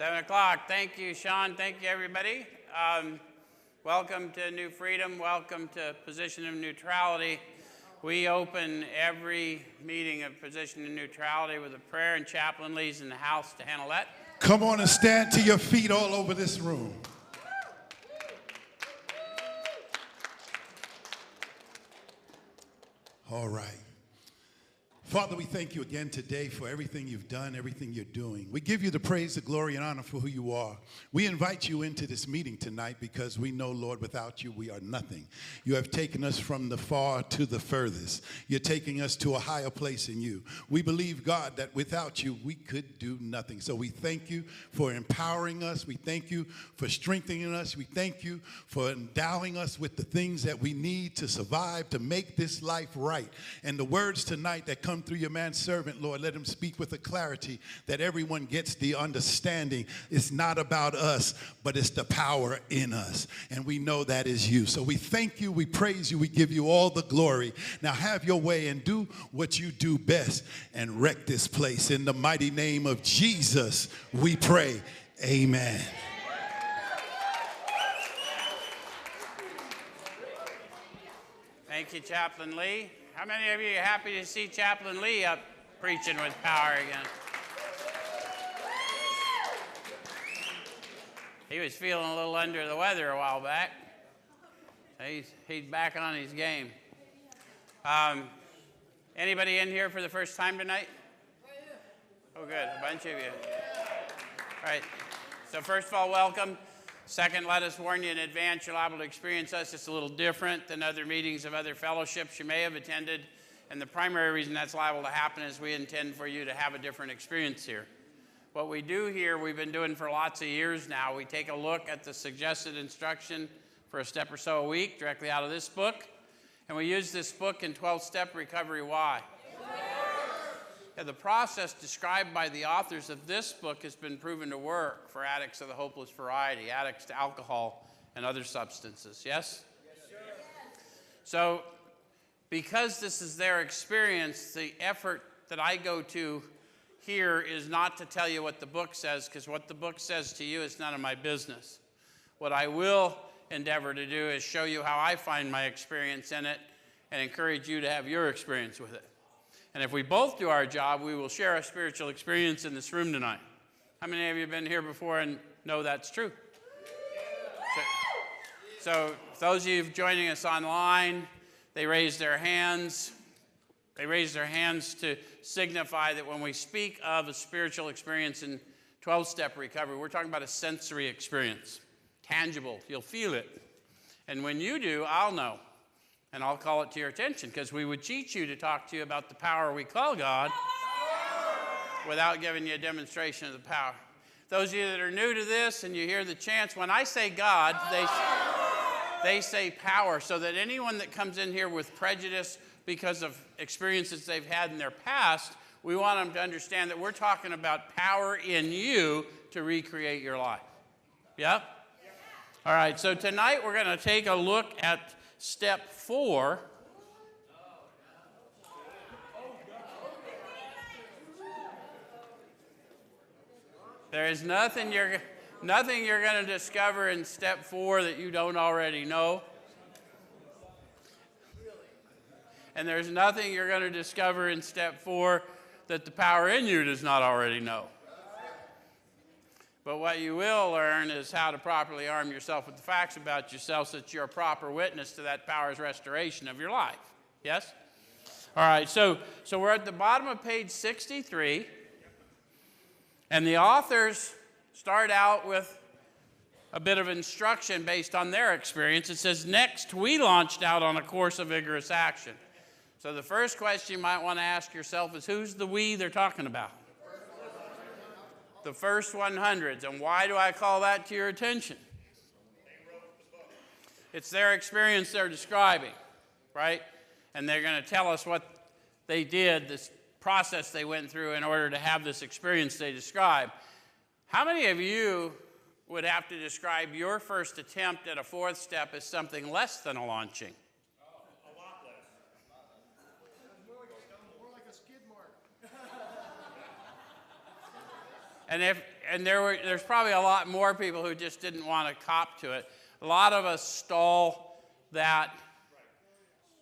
7 o'clock. Thank you, Sean. Thank you, everybody. Welcome to New Freedom. Welcome to Position of Neutrality. We open every meeting of Position of Neutrality with a prayer, and Chaplain Lee's in the house to handle that. Come on and stand to your feet all over this room. All right. Father, we thank you again today for everything you've done, everything you're doing. We give you the praise, the glory, and honor for who you are. We invite you into this meeting tonight because we know, Lord, without you, we are nothing. You have taken us from the far to the furthest. You're taking us to a higher place in you. We believe, God, that without you, we could do nothing. So we thank you for empowering us. We thank you for strengthening us. We thank you for endowing us with the things that we need to survive, to make this life right. And the words tonight that come through your manservant, Lord, let him speak with a clarity that everyone gets the understanding. It's not about us, but it's the power in us. And we know that is you. So we thank you, we praise you, we give you all the glory. Now have your way and do what you do best and wreck this place. In the mighty name of Jesus, we pray. Amen. Thank you, Chaplain Lee. How many of you are happy to see Chaplain Lee up preaching with power again? He was feeling a little under the weather a while back. He's back on his game. Anybody in here for the first time tonight? Oh, good. A bunch of you. All right. So first of all, welcome. Second, let us warn you in advance, you're liable to experience us. It's a little different than other meetings of other fellowships you may have attended. And the primary reason that's liable to happen is we intend for you to have a different experience here. What we do here, we've been doing for lots of years now. We take a look at the suggested instruction for a step or so a week directly out of this book. And we use this book in 12-Step Recovery. Why? The process described by the authors of this book has been proven to work for addicts of the hopeless variety, addicts to alcohol and other substances. Yes? Yes, sir. So, because this is their experience, the effort that I go to here is not to tell you what the book says, because what the book says to you is none of my business. What I will endeavor to do is show you how I find my experience in it and encourage you to have your experience with it. And if we both do our job, we will share a spiritual experience in this room tonight. How many of you have been here before and know that's true? So those of you joining us online, they raise their hands. They raise their hands to signify that when we speak of a spiritual experience in 12-step recovery, we're talking about a sensory experience, tangible. You'll feel it. And when you do, I'll know. And I'll call it to your attention, because we would cheat you to talk to you about the power we call God without giving you a demonstration of the power. Those of you that are new to this and you hear the chants, when I say God, they say power, so that anyone that comes in here with prejudice because of experiences they've had in their past, we want them to understand that we're talking about power in you to recreate your life. Yeah? All right, so tonight we're going to take a look at Step 4. There is nothing you're going to discover in Step 4 that you don't already know. And there's nothing you're going to discover in Step 4 that the power in you does not already know. But what you will learn is how to properly arm yourself with the facts about yourself so that you're a proper witness to that power's restoration of your life. Yes? All right, so we're at the bottom of page 63. And the authors start out with a bit of instruction based on their experience. It says, next, we launched out on a course of vigorous action. So the first question you might want to ask yourself is, who's the we they're talking about? The first 100s. And why do I call that to your attention? It's their experience they're describing, right? And they're going to tell us what they did, this process they went through in order to have this experience they describe. How many of you would have to describe your first attempt at a fourth step as something less than a launching? A lot less. More like a skid mark. There's probably a lot more people who just didn't want to cop to it. A lot of us stall that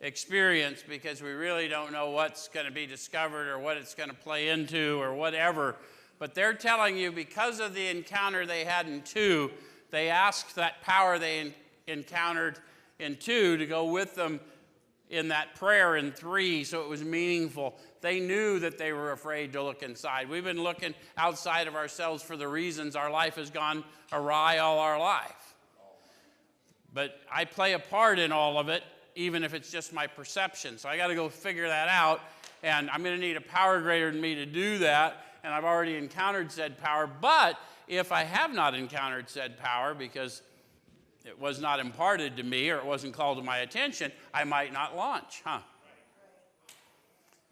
experience because we really don't know what's going to be discovered or what it's going to play into or whatever. But they're telling you because of the encounter they had in 2, they asked that power they encountered in 2 to go with them in that prayer in 3, so it was meaningful. They knew that they were afraid to look inside. We've been looking outside of ourselves for the reasons our life has gone awry all our life. But I play a part in all of it, even if it's just my perception. So I got to go figure that out, and I'm going to need a power greater than me to do that, and I've already encountered said power. But if I have not encountered said power because it was not imparted to me or it wasn't called to my attention, I might not launch,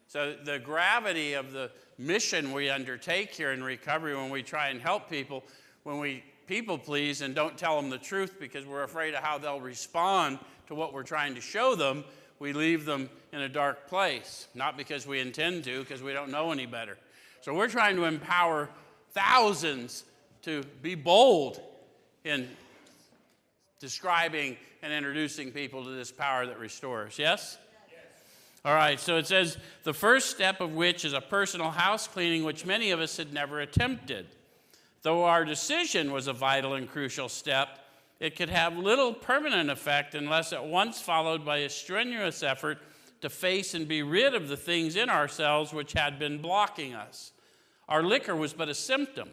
So the gravity of the mission we undertake here in recovery when we try and help people, when we people please and don't tell them the truth because we're afraid of how they'll respond to what we're trying to show them, we leave them in a dark place. Not because we intend to, because we don't know any better. So we're trying to empower thousands to be bold in describing and introducing people to this power that restores. Yes? Yes. All right, so it says, the first step of which is a personal house cleaning, which many of us had never attempted. Though our decision was a vital and crucial step, it could have little permanent effect unless at once followed by a strenuous effort to face and be rid of the things in ourselves which had been blocking us. Our liquor was but a symptom,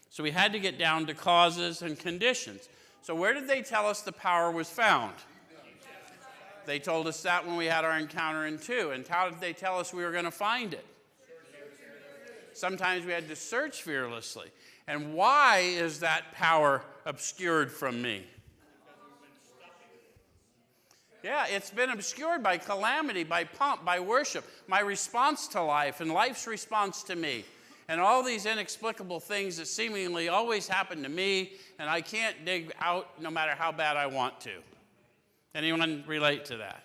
so we had to get down to causes and conditions. So where did they tell us the power was found? They told us that when we had our encounter in 2. And how did they tell us we were going to find it? Sometimes we had to search fearlessly. And why is that power obscured from me? Yeah, it's been obscured by calamity, by pomp, by worship, my response to life and life's response to me. And all these inexplicable things that seemingly always happen to me, and I can't dig out no matter how bad I want to. Anyone relate to that?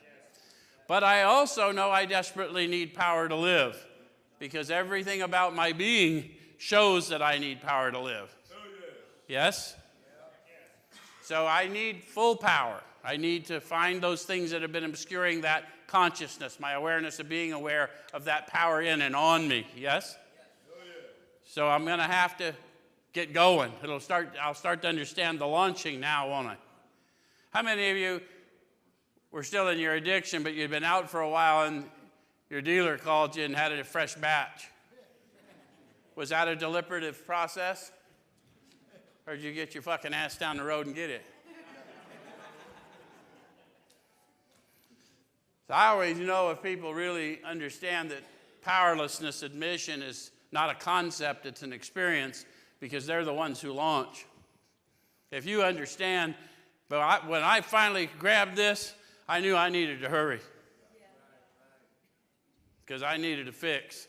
But I also know I desperately need power to live, because everything about my being shows that I need power to live. Yes? So I need full power. I need to find those things that have been obscuring that consciousness, my awareness of being aware of that power in and on me. Yes? So I'm going to have to get going. I'll start to understand the launching now, won't I? How many of you were still in your addiction, but you'd been out for a while and your dealer called you and had a fresh batch? Was that a deliberative process? Or did you get your fucking ass down the road and get it? So I always know if people really understand that powerlessness admission is not a concept, it's an experience, because they're the ones who launch. If you understand, but when I finally grabbed this, I knew I needed to hurry. Because I needed a fix.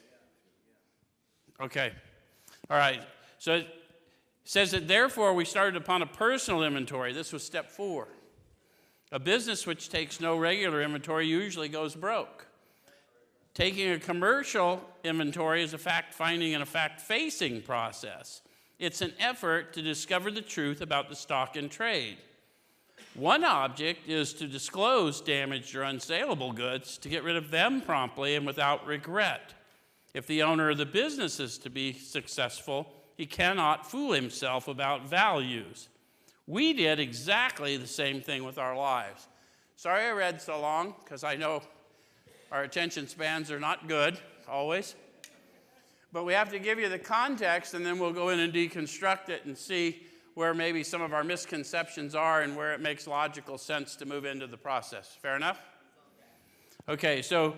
Okay. All right. So it says that therefore we started upon a personal inventory. This was step 4. A business which takes no regular inventory usually goes broke. Taking a commercial inventory is a fact-finding and a fact-facing process. It's an effort to discover the truth about the stock in trade. One object is to disclose damaged or unsaleable goods to get rid of them promptly and without regret. If the owner of the business is to be successful, he cannot fool himself about values. We did exactly the same thing with our lives. Sorry I read so long, because I know our attention spans are not good, always. But we have to give you the context, and then we'll go in and deconstruct it and see where maybe some of our misconceptions are and where it makes logical sense to move into the process. Fair enough? Okay, so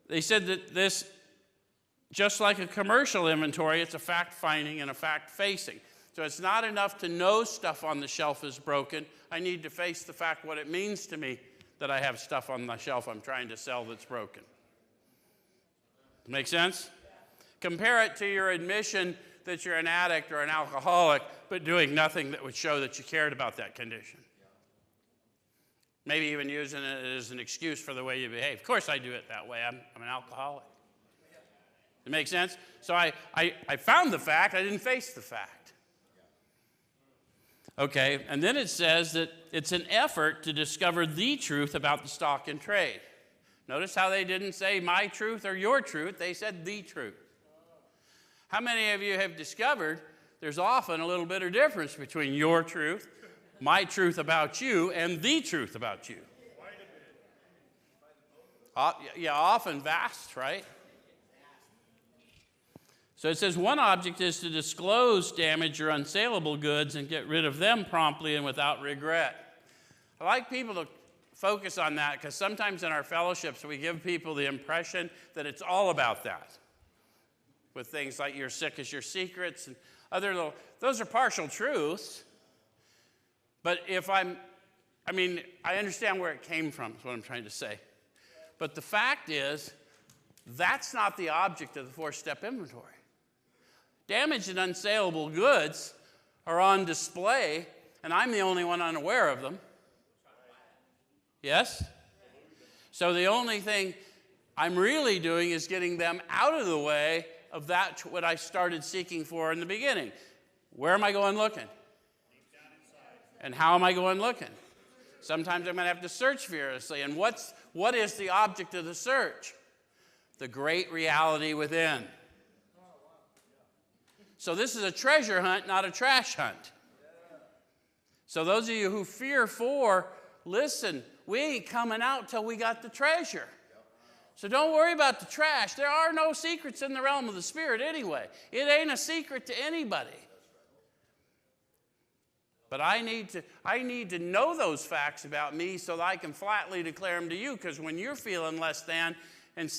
they said that this, just like a commercial inventory, it's a fact-finding and a fact-facing. So it's not enough to know stuff on the shelf is broken. I need to face the fact what it means to me that I have stuff on the shelf I'm trying to sell that's broken. Make sense? Compare it to your admission that you're an addict or an alcoholic, but doing nothing that would show that you cared about that condition. Maybe even using it as an excuse for the way you behave. Of course I do it that way. I'm an alcoholic. It makes sense? So I found the fact, I didn't face the fact. Okay, and then it says that it's an effort to discover the truth about the stock in trade. Notice how they didn't say my truth or your truth, they said the truth. How many of you have discovered there's often a little bit of difference between your truth, my truth about you, and the truth about you? Yeah, often vast, right? So it says one object is to disclose damaged or unsaleable goods and get rid of them promptly and without regret. I like people to focus on that because sometimes in our fellowships we give people the impression that it's all about that. With things like your sick is your secrets and other little, those are partial truths. But I understand where it came from, is what I'm trying to say. But the fact is, that's not the object of the 4-step inventory. Damaged and unsaleable goods are on display, and I'm the only one unaware of them. Yes? So the only thing I'm really doing is getting them out of the way of that what I started seeking for in the beginning. Where am I going looking? And how am I going looking? Sometimes I'm going to have to search furiously. And what is the object of the search? The great reality within. So this is a treasure hunt, not a trash hunt. So those of you who fear for, listen, we ain't coming out till we got the treasure. So don't worry about the trash. There are no secrets in the realm of the Spirit anyway. It ain't a secret to anybody. But I need to know those facts about me so that I can flatly declare them to you, because when you're feeling less than, and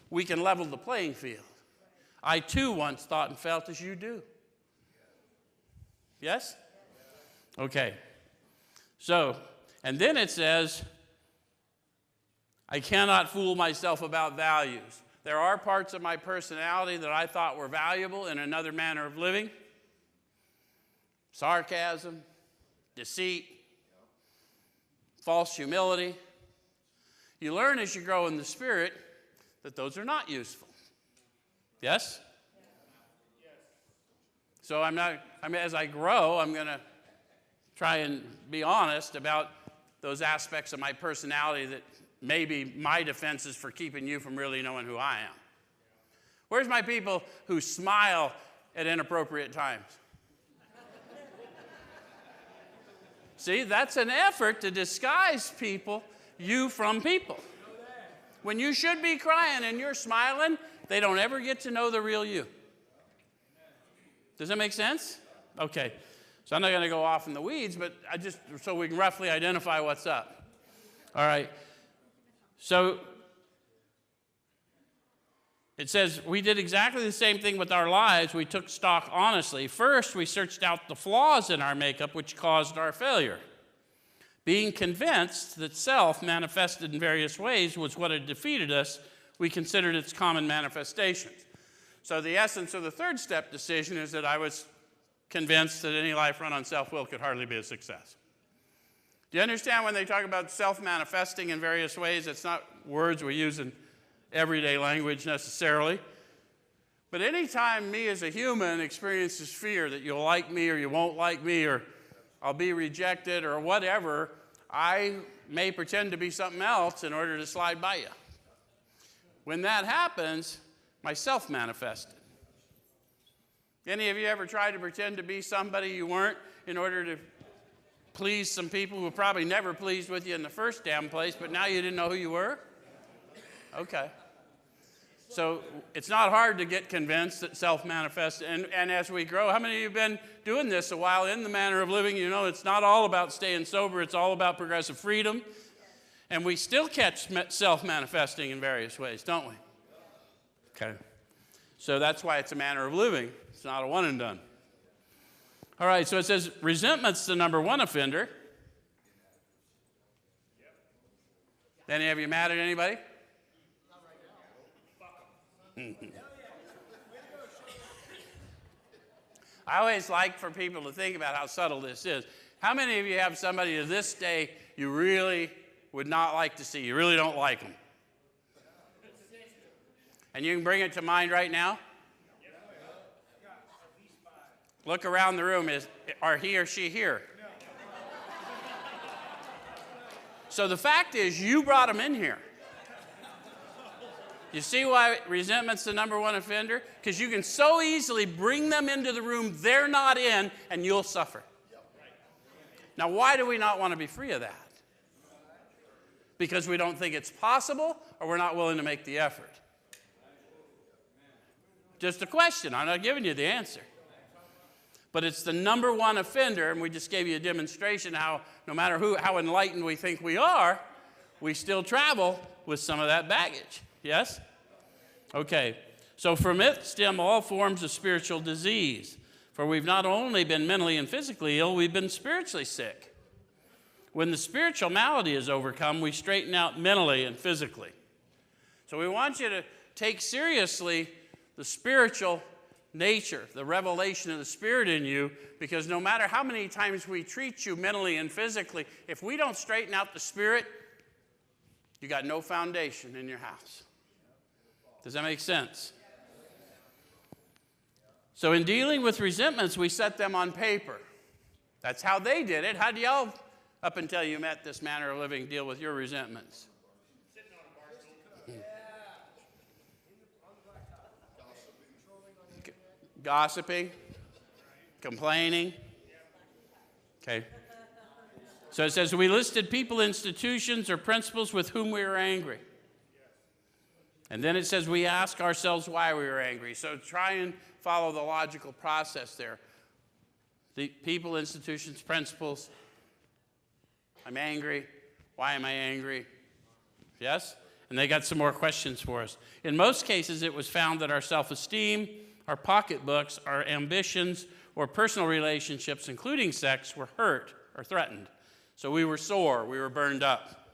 we can level the playing field. I too once thought and felt as you do. Yes? Okay. So, and then it says, I cannot fool myself about values. There are parts of my personality that I thought were valuable in another manner of living. Sarcasm, deceit, false humility. You learn as you grow in the Spirit that those are not useful. Yes? So as I grow, I'm going to try and be honest about those aspects of my personality that may be my defenses for keeping you from really knowing who I am. Where's my people who smile at inappropriate times? See, that's an effort to disguise you from people. When you should be crying and you're smiling, they don't ever get to know the real you. Does that make sense? Okay. So I'm not going to go off in the weeds, but so we can roughly identify what's up. All right. So it says we did exactly the same thing with our lives. We took stock honestly. First, we searched out the flaws in our makeup which caused our failure. Being convinced that self manifested in various ways was what had defeated us, we considered its common manifestations. So the essence of the 3rd-step decision is that I was convinced that any life run on self-will could hardly be a success. Do you understand when they talk about self-manifesting in various ways? It's not words we use in everyday language necessarily. But anytime me as a human experiences fear that you'll like me or you won't like me or I'll be rejected or whatever, I may pretend to be something else in order to slide by you. When that happens, myself manifested. Any of you ever tried to pretend to be somebody you weren't in order to please some people who were probably never pleased with you in the first damn place, but now you didn't know who you were? Okay. So it's not hard to get convinced that self-manifests. And as we grow, how many of you have been doing this a while in the manner of living? You know, it's not all about staying sober. It's all about progressive freedom. And we still catch self-manifesting in various ways, don't we? Okay. So that's why it's a manner of living. It's not a one and done. All right, so it says resentment's the number 1 offender. Any of you mad at anybody? I always like for people to think about how subtle this is. How many of you have somebody to this day you really would not like to see? You really don't like them. And you can bring it to mind right now. Look around the room. Are he or she here? So the fact is, you brought them in here. You see why resentment's the number one offender? Because you can so easily bring them into the room they're not in, and you'll suffer. Now, why do we not want to be free of that? Because we don't think it's possible, or we're not willing to make the effort? Just a question. I'm not giving you the answer. But it's the number one offender, and we just gave you a demonstration how no matter how enlightened we think we are, we still travel with some of that baggage. Yes? Okay. So from it stem all forms of spiritual disease. For we've not only been mentally and physically ill, we've been spiritually sick. When the spiritual malady is overcome, we straighten out mentally and physically. So we want you to take seriously the spiritual nature, the revelation of the Spirit in you, because no matter how many times we treat you mentally and physically, if we don't straighten out the Spirit, you got no foundation in your house. Does that make sense? So in dealing with resentments, we set them on paper. That's how they did it. How do y'all, up until you met this manner of living, deal with your resentments? Gossiping, complaining. Okay. So it says, we listed people, institutions, or principles with whom we were angry. And then it says, we ask ourselves why we were angry. So try and follow the logical process there. The people, institutions, principles. I'm angry. Why am I angry? Yes? And they got some more questions for us. In most cases, it was found that our self-esteem, our pocketbooks, our ambitions, or personal relationships, including sex, were hurt or threatened. So we were sore, we were burned up.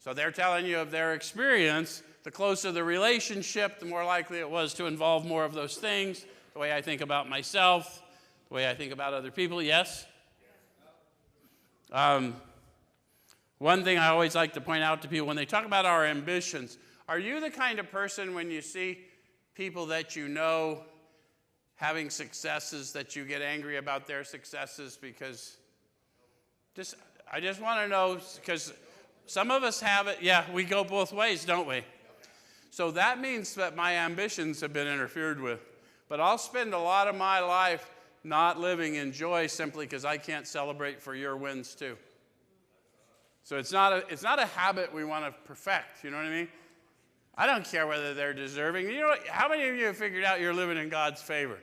So they're telling you of their experience. The closer the relationship, the more likely it was to involve more of those things. The way I think about myself, the way I think about other people, yes? One thing I always like to point out to people when they talk about our ambitions, are you the kind of person when you see people that you know having successes that you get angry about their successes? Because I just want to know, because some of us have it. Yeah, we go both ways, don't we? So that means that my ambitions have been interfered with. But I'll spend a lot of my life not living in joy simply because I can't celebrate for your wins too. So it's not a habit we want to perfect, you know what I mean? I don't care whether they're deserving. You know what? How many of you have figured out you're living in God's favor?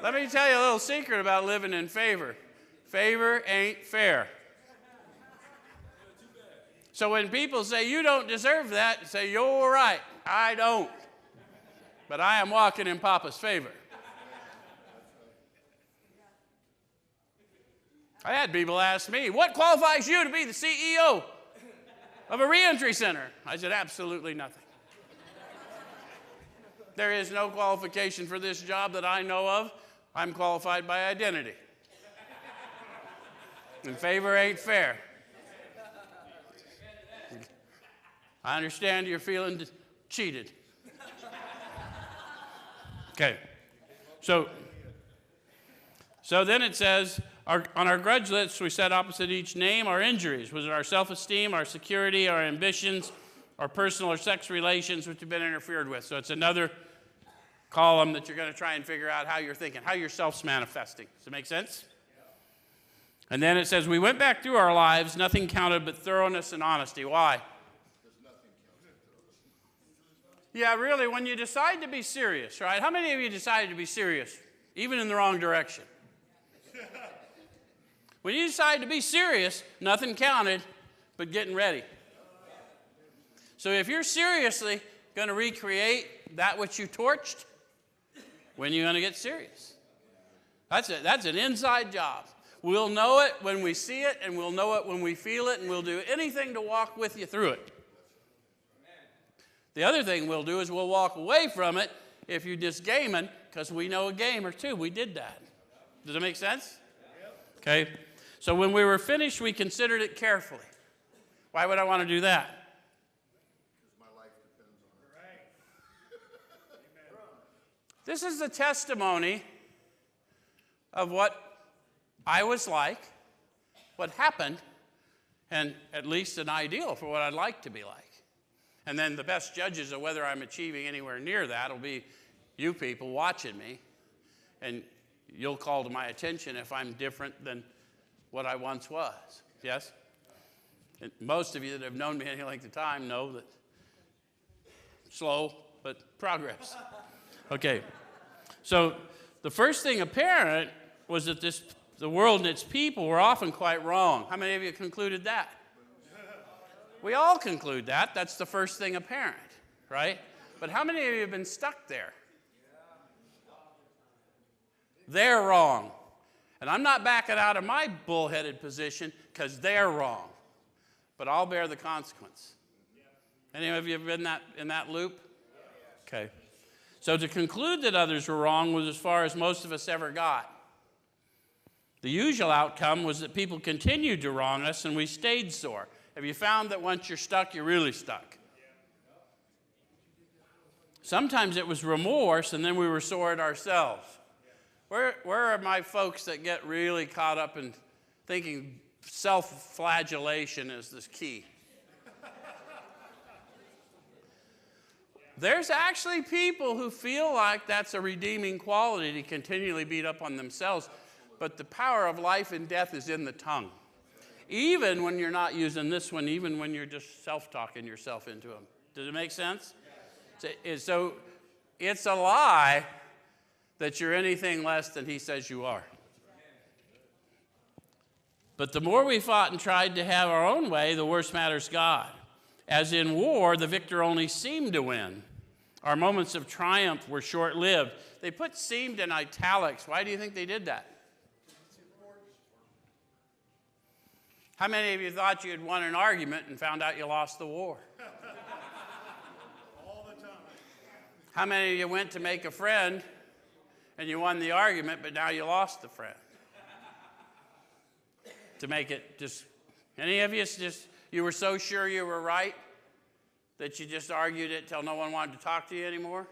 Let me tell you a little secret about living in favor. Favor ain't fair. So when people say, you don't deserve that, say, you're right, I don't. But I am walking in Papa's favor. I had people ask me, what qualifies you to be the CEO of a reentry center? I said, absolutely nothing. There is no qualification for this job that I know of. I'm qualified by identity. And favor ain't fair. I understand you're feeling cheated. Okay. So then it says, on our grudge list, we set opposite each name our injuries. Was it our self-esteem, our security, our ambitions, our personal or sex relations which have been interfered with? So it's another column that you're going to try and figure out how you're thinking, how your self's manifesting. Does it make sense? And then it says, we went back through our lives, nothing counted but thoroughness and honesty. Why? Yeah, really, when you decide to be serious, right? How many of you decided to be serious, even in the wrong direction? When you decide to be serious, nothing counted but getting ready. So if you're seriously going to recreate that which you torched, when are you going to get serious? That's an inside job. We'll know it when we see it, and we'll know it when we feel it, and we'll do anything to walk with you through it. The other thing we'll do is we'll walk away from it if you're just gaming, because we know a game or two. We did that. Does it make sense? Okay. So when we were finished, we considered it carefully. Why would I want to do that? This is the testimony of what I was like, what happened, and at least an ideal for what I'd like to be like. And then the best judges of whether I'm achieving anywhere near that will be you people watching me, and you'll call to my attention if I'm different than what I once was. Yes? And most of you that have known me any length of time know that slow, but progress. Okay. So the first thing apparent was that the world and its people were often quite wrong. How many of you concluded that? We all conclude that. That's the first thing apparent, right? But how many of you have been stuck there? They're wrong. And I'm not backing out of my bullheaded position because they're wrong. But I'll bear the consequence. Any of you have been in that loop? Okay. So to conclude that others were wrong was as far as most of us ever got. The usual outcome was that people continued to wrong us and we stayed sore. Have you found that once you're stuck, you're really stuck? Sometimes it was remorse and then we were sore at ourselves. Where are my folks that get really caught up in thinking self-flagellation is the key? There's actually people who feel like that's a redeeming quality to continually beat up on themselves, but the power of life and death is in the tongue. Even when you're not using this one, even when you're just self-talking yourself into them. Does it make sense? So it's a lie that you're anything less than he says you are. But the more we fought and tried to have our own way, the worse matters got. As in war, the victor only seemed to win. Our moments of triumph were short-lived. They put seemed in italics. Why do you think they did that? How many of you thought you had won an argument and found out you lost the war? All the time. How many of you went to make a friend and you won the argument, but now you lost the friend? To make it just, any of you just, you were so sure you were right that you just argued it till no one wanted to talk to you anymore?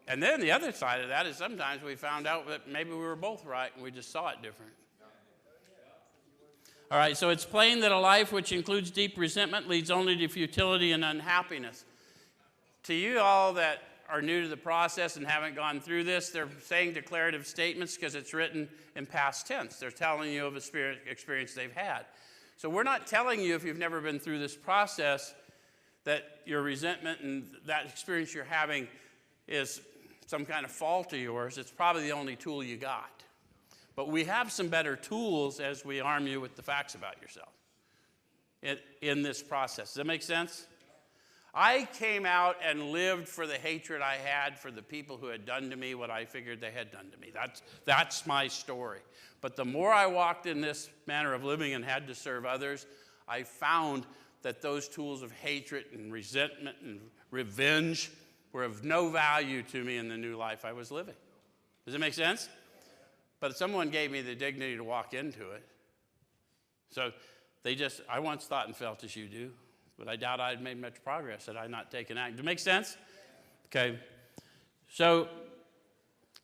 And then the other side of that is sometimes we found out that maybe we were both right and we just saw it different. All right, so it's plain that a life which includes deep resentment leads only to futility and unhappiness. To you all that are new to the process and haven't gone through this, they're saying declarative statements because it's written in past tense. They're telling you of a spirit experience they've had. So we're not telling you, if you've never been through this process, that your resentment and that experience you're having is some kind of fault of yours. It's probably the only tool you got. But we have some better tools as we arm you with the facts about yourself in this process. Does that make sense? I came out and lived for the hatred I had for the people who had done to me what I figured they had done to me. That's my story. But the more I walked in this manner of living and had to serve others, I found that those tools of hatred and resentment and revenge were of no value to me in the new life I was living. Does it make sense? But someone gave me the dignity to walk into it. So I once thought and felt as you do, but I doubt I had made much progress had I not taken action. Does it make sense? Okay. So it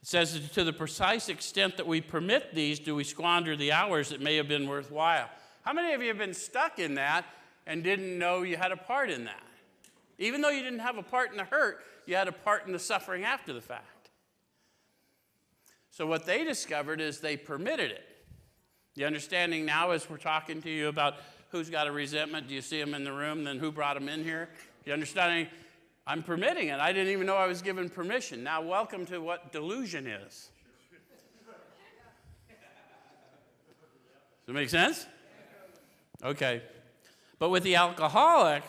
says, to the precise extent that we permit these, do we squander the hours that may have been worthwhile. How many of you have been stuck in that and didn't know you had a part in that? Even though you didn't have a part in the hurt, you had a part in the suffering after the fact. So what they discovered is they permitted it. The understanding now as we're talking to you about who's got a resentment, do you see them in the room, then who brought them in here? You understanding? I'm permitting it. I didn't even know I was given permission. Now welcome to what delusion is. Does it make sense? Okay. But with the alcoholic,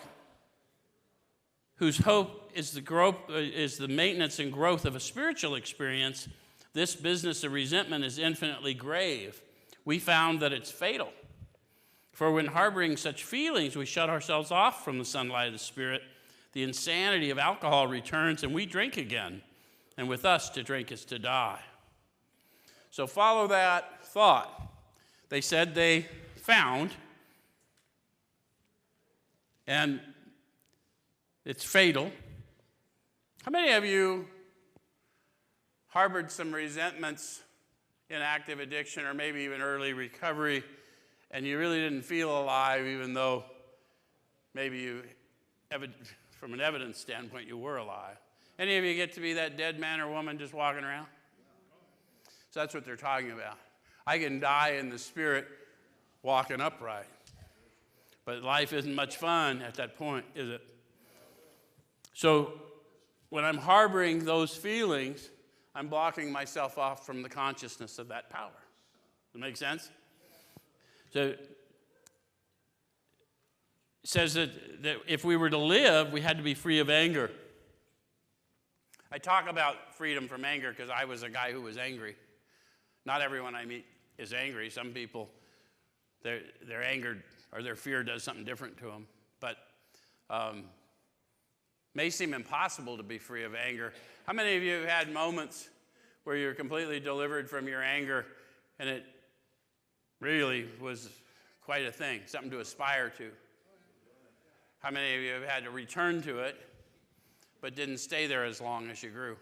whose hope is the maintenance and growth of a spiritual experience, this business of resentment is infinitely grave. We found that it's fatal. For when harboring such feelings, we shut ourselves off from the sunlight of the Spirit. The insanity of alcohol returns and we drink again. And with us, to drink is to die. So follow that thought. They said they found, and it's fatal. How many of you harbored some resentments in active addiction or maybe even early recovery, and you really didn't feel alive even though maybe you, from an evidence standpoint, you were alive. Any of you get to be that dead man or woman just walking around? So that's what they're talking about. I can die in the spirit walking upright. But life isn't much fun at that point, is it? So when I'm harboring those feelings, I'm blocking myself off from the consciousness of that power. Does that make sense? So it says that if we were to live, we had to be free of anger. I talk about freedom from anger because I was a guy who was angry. Not everyone I meet is angry. Some people, they're angered or their fear does something different to them. But may seem impossible to be free of anger. How many of you have had moments where you're completely delivered from your anger and it really was quite a thing, something to aspire to? How many of you have had to return to it but didn't stay there as long as you grew?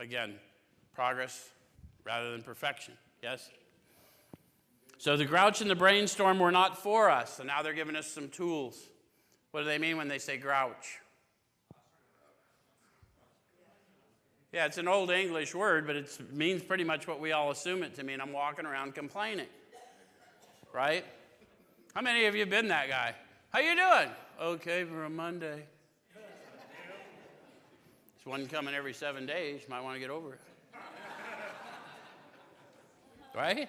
Again, progress rather than perfection, yes? So the grouch and the brainstorm were not for us, and now they're giving us some tools. What do they mean when they say grouch? Yeah, it's an old English word, but it means pretty much what we all assume it to mean. I'm walking around complaining, right? How many of you have been that guy? How you doing? Okay for a Monday. There's one coming every 7 days. You might want to get over it. Right?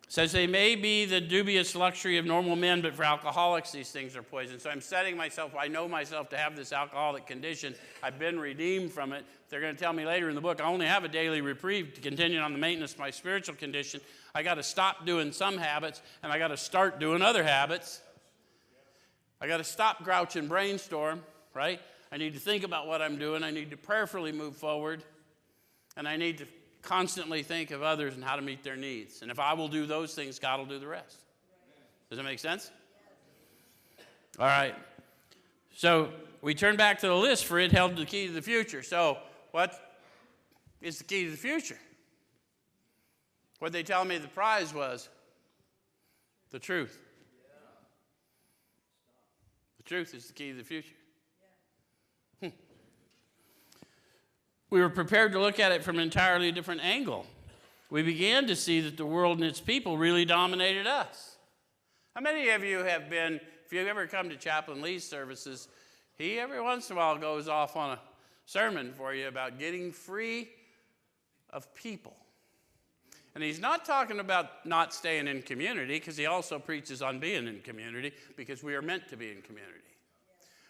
Says they may be the dubious luxury of normal men, but for alcoholics, these things are poison. So I'm setting myself, I know myself to have this alcoholic condition. I've been redeemed from it. They're going to tell me later in the book, I only have a daily reprieve to continue on the maintenance of my spiritual condition. I got to stop doing some habits, and I got to start doing other habits. I got to stop grouch and brainstorm, right? I need to think about what I'm doing. I need to prayerfully move forward, and I need to constantly think of others and how to meet their needs. And if I will do those things, God will do the rest. Does that make sense? All right. So we turn back to the list, for it held the key to the future. So what is the key to the future? What they tell me the prize was? The truth. The truth is the key to the future. We were prepared to look at it from an entirely different angle. We began to see that the world and its people really dominated us. How many of you have been, if you've ever come to Chaplain Lee's services, he every once in a while goes off on a sermon for you about getting free of people. And he's not talking about not staying in community, because he also preaches on being in community, because we are meant to be in community.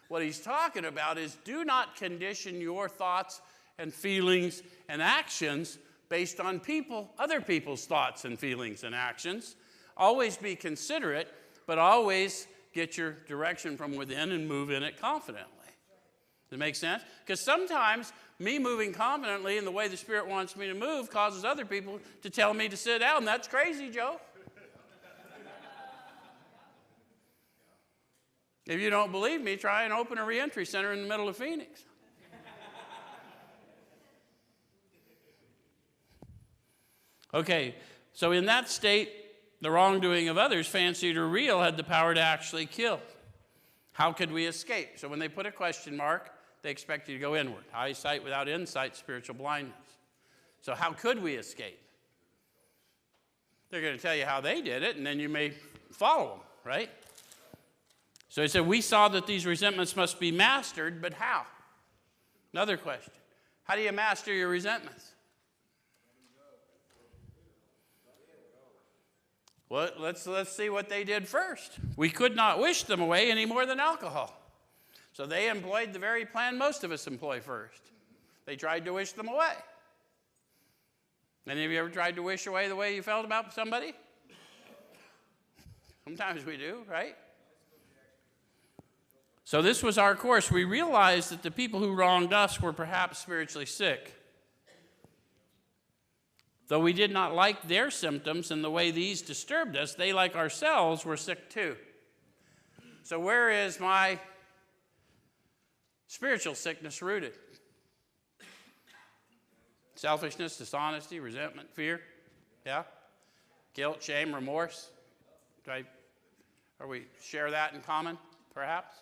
What he's talking about is do not condition your thoughts and feelings and actions based on people, other people's thoughts and feelings and actions. Always be considerate, but always get your direction from within and move in it confidently. Does it make sense? Because sometimes me moving confidently in the way the Spirit wants me to move causes other people to tell me to sit down. That's crazy, Joe. If you don't believe me, try and open a reentry center in the middle of Phoenix. Okay, so in that state, the wrongdoing of others, fancied or real, had the power to actually kill. How could we escape? So when they put a question mark, they expect you to go inward. Eyesight without insight, spiritual blindness. So how could we escape? They're going to tell you how they did it, and then you may follow them, right? So he said, we saw that these resentments must be mastered, but how? Another question. How do you master your resentments? Well, let's see what they did first. We could not wish them away any more than alcohol. So they employed the very plan most of us employ first. They tried to wish them away. Any of you ever tried to wish away the way you felt about somebody? Sometimes we do, right? So this was our course. We realized that the people who wronged us were perhaps spiritually sick. Though we did not like their symptoms and the way these disturbed us, they, like ourselves, were sick too. So where is my Spiritual sickness rooted. Selfishness, dishonesty, resentment, fear. Yeah? Guilt, shame, remorse. Or we share that in common, perhaps?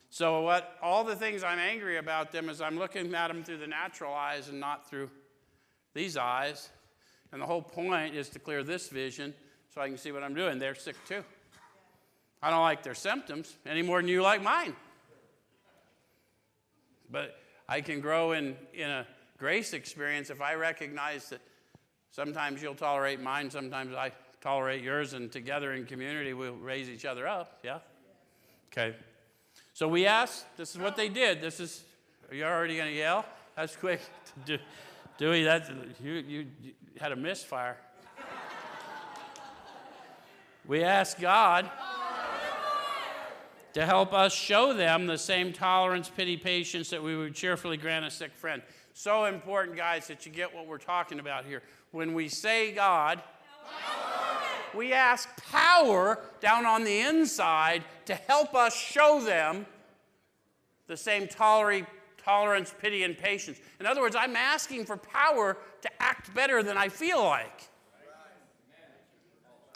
So all the things I'm angry about them is I'm looking at them through the natural eyes and not through these eyes. And the whole point is to clear this vision so I can see what I'm doing. They're sick too. I don't like their symptoms any more than you like mine. But I can grow in a grace experience if I recognize that sometimes you'll tolerate mine, sometimes I tolerate yours, and together in community we'll raise each other up. Yeah? Okay. So we asked, this is what they did. Are you already going to yell? That's quick. Dewey, you had a misfire. We asked God to help us show them the same tolerance, pity, patience that we would cheerfully grant a sick friend. So important, guys, that you get what we're talking about here. When we say God, we ask power down on the inside to help us show them the same tolerance, pity, and patience. In other words, I'm asking for power to act better than I feel like.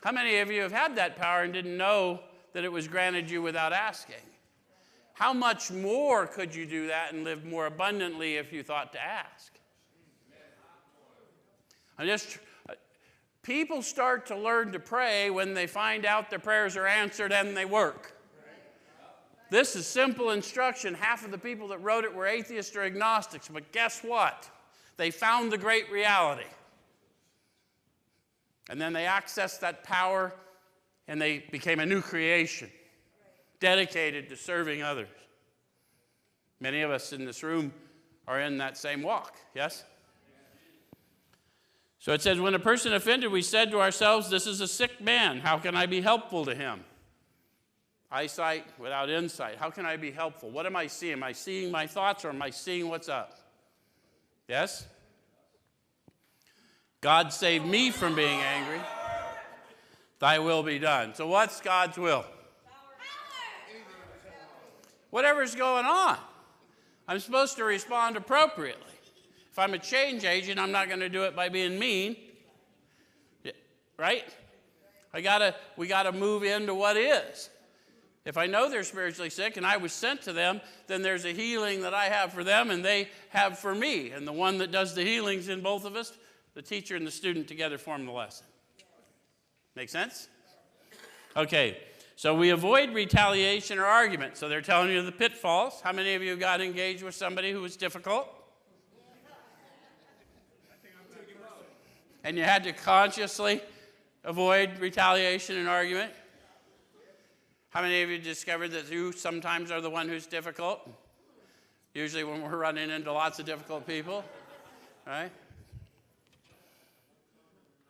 How many of you have had that power and didn't know that it was granted you without asking? How much more could you do that and live more abundantly if you thought to ask? People start to learn to pray when they find out their prayers are answered and they work. This is simple instruction. Half of the people that wrote it were atheists or agnostics, but guess what? They found the great reality. And then they accessed that power and they became a new creation, dedicated to serving others. Many of us in this room are in that same walk, yes? So it says, when a person offended, we said to ourselves, this is a sick man. How can I be helpful to him? Eyesight without insight. How can I be helpful? What am I seeing? Am I seeing my thoughts or am I seeing what's up? Yes? God save me from being angry. Thy will be done. So what's God's will? Whatever's going on. I'm supposed to respond appropriately. If I'm a change agent, I'm not going to do it by being mean. Right? We got to move into what is. If I know they're spiritually sick and I was sent to them, then there's a healing that I have for them and they have for me. And the one that does the healings in both of us, the teacher and the student together form the lesson. Make sense? Okay, so we avoid retaliation or argument. So they're telling you the pitfalls. How many of you got engaged with somebody who was difficult? And you had to consciously avoid retaliation and argument? How many of you discovered that you sometimes are the one who's difficult? Usually when we're running into lots of difficult people, right?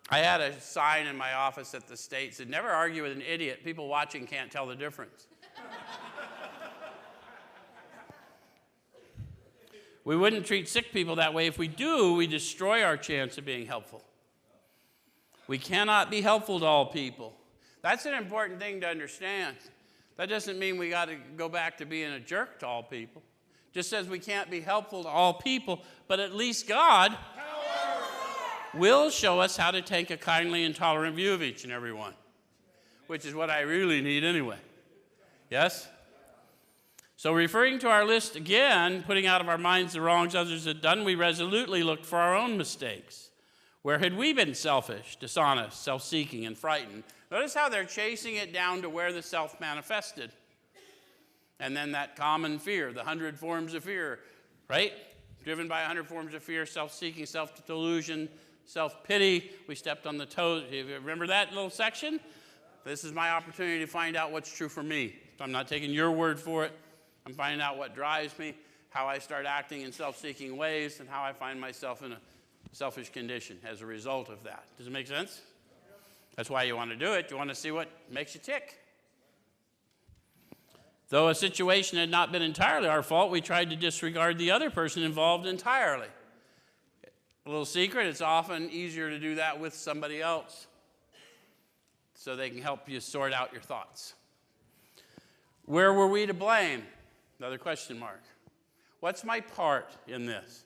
I had a sign in my office at the state that said, never argue with an idiot. People watching can't tell the difference. We wouldn't treat sick people that way. If we do, we destroy our chance of being helpful. We cannot be helpful to all people. That's an important thing to understand. That doesn't mean we got to go back to being a jerk to all people. Just says we can't be helpful to all people, but at least God will show us how to take a kindly and tolerant view of each and every one, which is what I really need anyway. Yes? So referring to our list again, putting out of our minds the wrongs others had done, we resolutely looked for our own mistakes. Where had we been selfish, dishonest, self-seeking, and frightened? Notice how they're chasing it down to where the self manifested. And then that common fear, the 100 forms of fear, right? Driven by 100 forms of fear, self-seeking, self-delusion, self-pity. We stepped on the toes. You remember that little section? This is my opportunity to find out what's true for me. So I'm not taking your word for it. I'm finding out what drives me, how I start acting in self-seeking ways, and how I find myself in a selfish condition as a result of that. Does it make sense? That's why you want to do it. You want to see what makes you tick. Though a situation had not been entirely our fault, we tried to disregard the other person involved entirely. A little secret, it's often easier to do that with somebody else so they can help you sort out your thoughts. Where were we to blame? Another question mark. What's my part in this?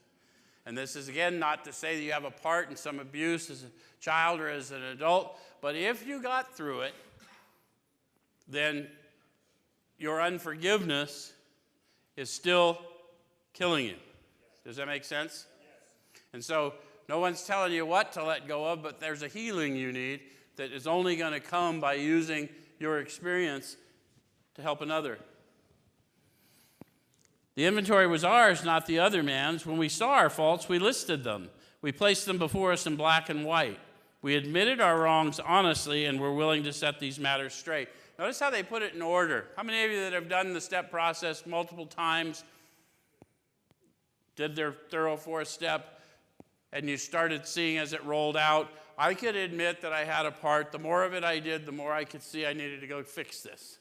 And this is, again, not to say that you have a part in some abuse as a child or as an adult, but if you got through it, then your unforgiveness is still killing you. Does that make sense? Yes. And so no one's telling you what to let go of, but there's a healing you need that is only going to come by using your experience to help another. The inventory was ours, not the other man's. When we saw our faults, we listed them. We placed them before us in black and white. We admitted our wrongs honestly and were willing to set these matters straight. Notice how they put it in order. How many of you that have done the step process multiple times, did their thorough fourth step, and you started seeing as it rolled out, I could admit that I had a part. The more of it I did, the more I could see I needed to go fix this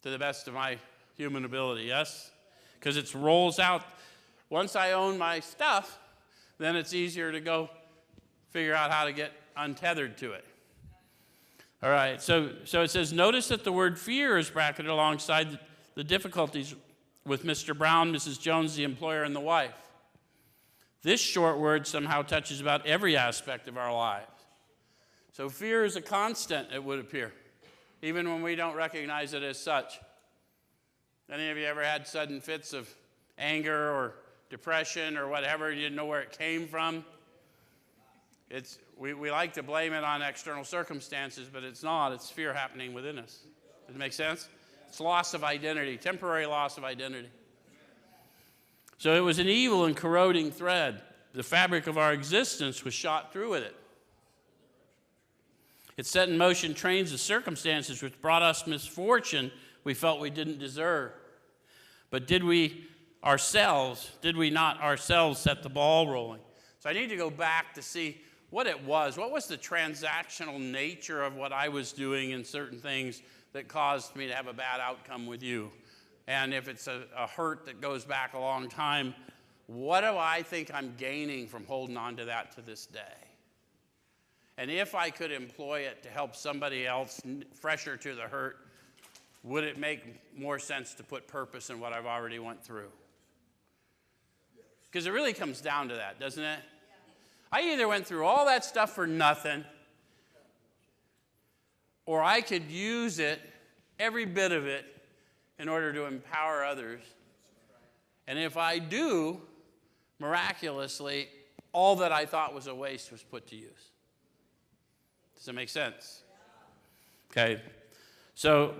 to the best of my human ability, yes? Because it rolls out. Once I own my stuff, then it's easier to go figure out how to get untethered to it. All right, so it says, notice that the word fear is bracketed alongside the difficulties with Mr. Brown, Mrs. Jones, the employer, and the wife. This short word somehow touches about every aspect of our lives. So fear is a constant, it would appear, even when we don't recognize it as such. Any of you ever had sudden fits of anger or depression or whatever, you didn't know where it came from? We like to blame it on external circumstances, but it's not. It's fear happening within us. Does it make sense? It's loss of identity, temporary loss of identity. So it was an evil and corroding thread. The fabric of our existence was shot through with it. It set in motion trains of circumstances which brought us misfortune we felt we didn't deserve. But did we not ourselves set the ball rolling? So I need to go back to see what it was. What was the transactional nature of what I was doing in certain things that caused me to have a bad outcome with you? And if it's a hurt that goes back a long time, what do I think I'm gaining from holding on to that to this day? And if I could employ it to help somebody else fresher to the hurt, would it make more sense to put purpose in what I've already went through? Because it really comes down to that, doesn't it? I either went through all that stuff for nothing, or I could use it, every bit of it, in order to empower others. And if I do, miraculously, all that I thought was a waste was put to use. Does that make sense? Okay. So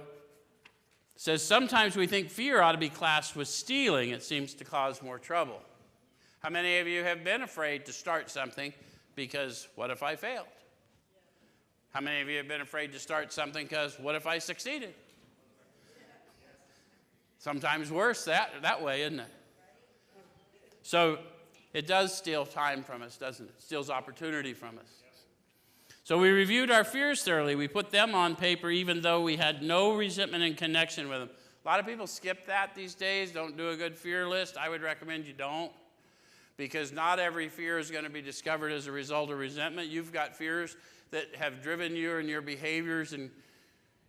it says sometimes we think fear ought to be classed with stealing. It seems to cause more trouble. How many of you have been afraid to start something because what if I failed? How many of you have been afraid to start something because what if I succeeded? Sometimes worse that way, isn't it? So it does steal time from us, doesn't it? It steals opportunity from us. So we reviewed our fears thoroughly. We put them on paper even though we had no resentment in connection with them. A lot of people skip that these days, don't do a good fear list. I would recommend you don't, because not every fear is going to be discovered as a result of resentment. You've got fears that have driven you and your behaviors in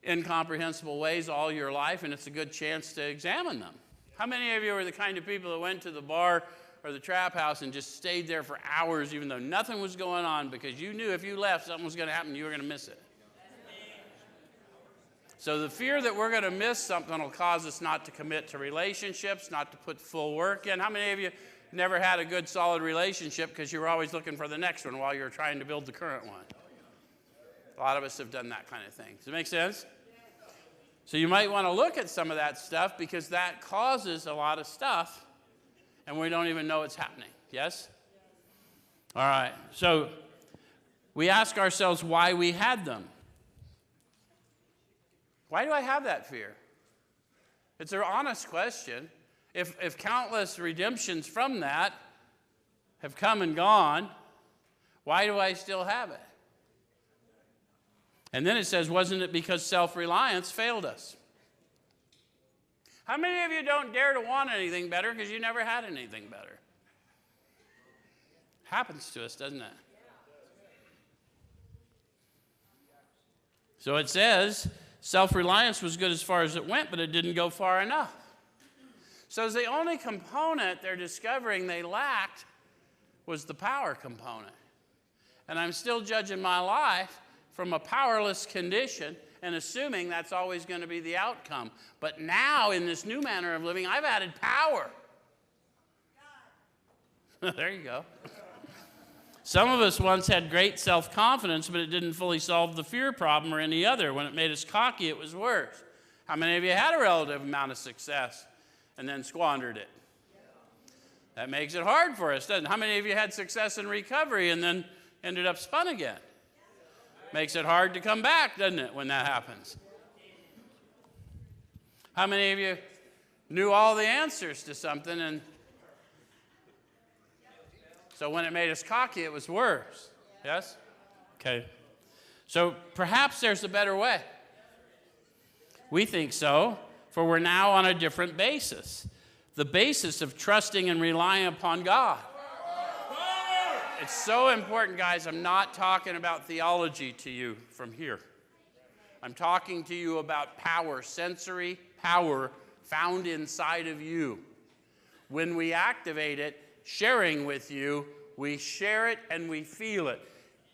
incomprehensible ways all your life, and it's a good chance to examine them. How many of you are the kind of people that went to the bar or the trap house and just stayed there for hours even though nothing was going on because you knew if you left something was going to happen, you were going to miss it? So the fear that we're going to miss something will cause us not to commit to relationships, not to put full work in. How many of you never had a good solid relationship because you were always looking for the next one while you were trying to build the current one? A lot of us have done that kind of thing. Does it make sense? So you might want to look at some of that stuff because that causes a lot of stuff and we don't even know it's happening. Yes? All right. So we ask ourselves why we had them. Why do I have that fear? It's an honest question. If countless redemptions from that have come and gone, why do I still have it? And then it says, wasn't it because self-reliance failed us? How many of you don't dare to want anything better because you never had anything better? Happens to us, doesn't it? So it says, self-reliance was good as far as it went, but it didn't go far enough. So the only component they're discovering they lacked was the power component. And I'm still judging my life from a powerless condition and assuming that's always going to be the outcome. But now, in this new manner of living, I've added power. There you go. Some of us once had great self-confidence, but it didn't fully solve the fear problem or any other. When it made us cocky, it was worse. How many of you had a relative amount of success and then squandered it? That makes it hard for us, doesn't it? How many of you had success in recovery and then ended up spun again? Makes it hard to come back, doesn't it, when that happens? How many of you knew all the answers to something, and so when it made us cocky, it was worse? Yes? Okay. So perhaps there's a better way. We think so, for we're now on a different basis. The basis of trusting and relying upon God. It's so important, guys. I'm not talking about theology to you from here. I'm talking to you about power, sensory power found inside of you. When we activate it, sharing with you, we share it and we feel it.